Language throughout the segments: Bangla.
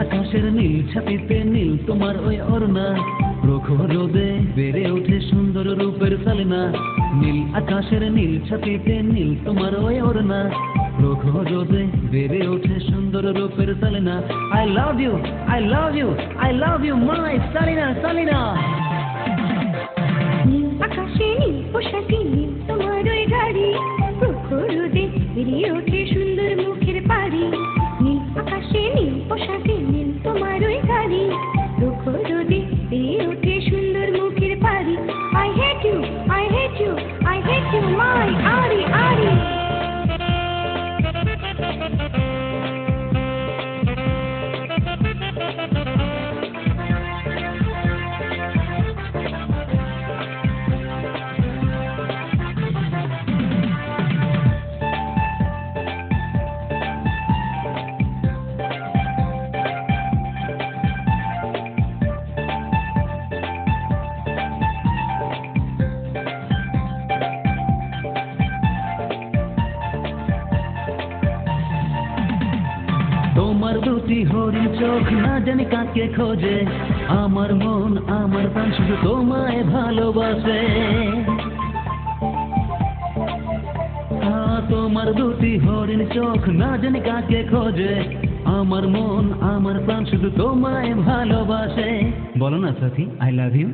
আকাশের নীল ছাতিতে নীল তোমার ওই ওড়না, প্রখর রোদে বেড়ে ওঠে সুন্দর রূপের সালিনা। নীল আকাশের নীল ছাতিতে নীল তোমার ওই ওড়না, প্রখর রোদে বেড়ে ওঠে সুন্দর রূপের Salina. I love you, I love you, I love you, my Salina, Salina. নীল আকাশে নীল পোশাকে নীল তোমার ওই গাড়ি, প্রখর রোদে বেরিয়ে ওঠে সুন্দর মুখের পাড়ি। নীল আকাশে নীল পোশাকে নীল তোমার ওই গাড়ি, প্রখর রোদে বেরিয়ে ওঠে সুন্দর মুখের পাড়ি। I hate you, I hate you, I hate you, my Ari, Ari. তোমার দুটি হরিণ চোখ না জানি কাকে খোঁজে, আমার মন আমার প্রাণ শুধু তোমায় ভালোবাসে। তোমার দুটি হরিণ চোখ না জানি কাকে খোঁজে, আমার মন আমার প্রাণ শুধু তোমায় ভালোবাসে। বলো না সাথী, আই লাভ ইউ।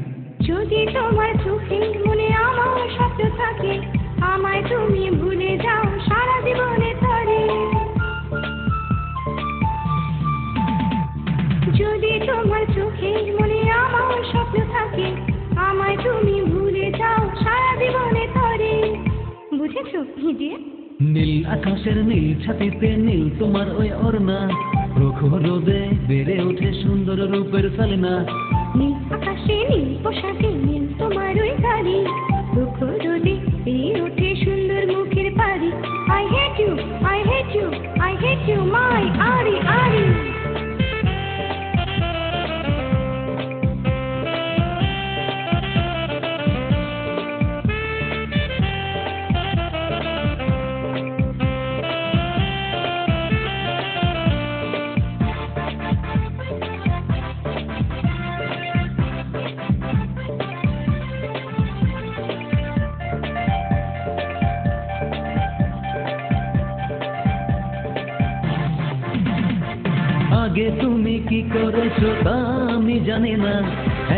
যদি তোমার চোখে মনে আমার স্বপ্ন থাকে, আমায় তুমি ভুলে যাও সারা জীবনে তরে। যদি তোমার চোখে মনে আমার স্বপ্ন থাকে, আমায় তুমি ভুলে যাও সারা জীবনে তরে। বুঝেছো ইডিয়েট? নীল আকাশের নীল ছাতিতে নীল তোমার ওই ওড়না, প্রখর রোদে বেড়ে ওঠে সুন্দর রূপের সালিনা। নীল আকাশে নীল পোশাকে নীল তোমার ওই গাড়ি, প্রখর রোদে বেরিয়ে ওঠে সুন্দর মুখের পাড়ি। I hate you, I hate you, I hate you, my Ari, Ari. আগে তুমি কি করেছো তা আমি জানি না,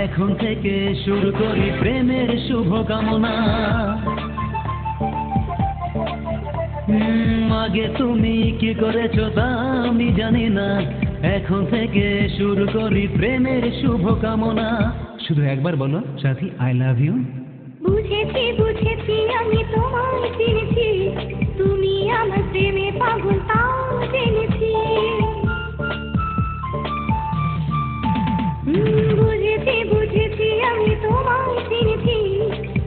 এখন থেকে শুরু করি প্রেমের শুভ কামনা। আগে তুমি কি করেছো তা আমি জানি না, এখন থেকে শুরু করি প্রেমের শুভ কামনা। শুধু একবার বলো সাথী, আই লাভ ইউ। বুঝেছি বুঝেছি আমি তোমায় চিনেছি, তুমি আমার প্রেমে পাগল তাও জেনেছি। বুঝেছি বুঝেছি আমি তোমায় চিনেছি,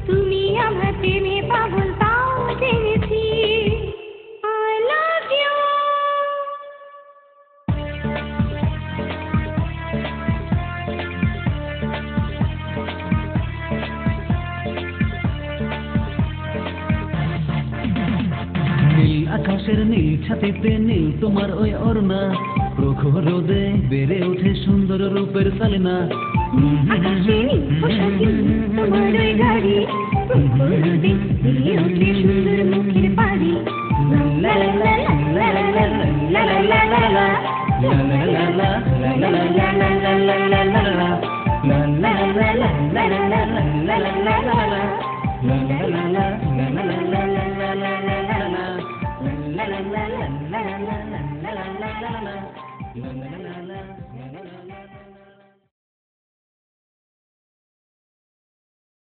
তুমি আমার প্রেমে পাগল তাও জেনেছি। I love you. নীল আকাশের নীল ছাতিতে নীল তোমার ওই ওড়না, প্রখর রোদে বেড়ে ওঠে সুন্দর রূপের সালিনা। আকাশে নীল পোশাকে নীল তোমার ওই গাড়ি, প্রখর রোদে বেরিয়ে ওঠে সুন্দর মুখের পাড়ি। লা লা লা লা লা লা লা লা লা লা লা লা la la la la